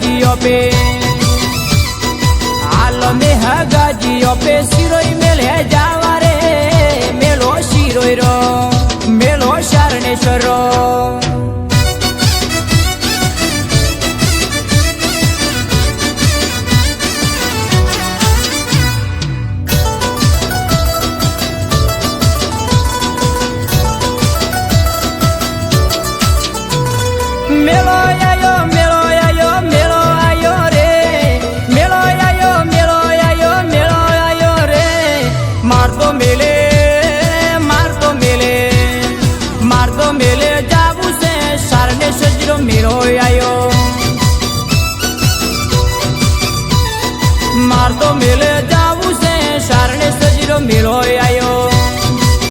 હગાજીઓ pay હાલ મે હગાજીઓ pay શિરોઈ મેલે જાવા રે મેલો શિરોઈ રો મેલો શારણેશ્વર રો મેલો આયો મેલો આયો મેલો આયો રે મેલો આયો મેલો આયો મેલો આયો રે મારતો મેલે જાવું છે શારણેશ્વર જીરો મેલો આયો મારતો મેલે જાવું છે શારણેશ્વર જીરો મેલો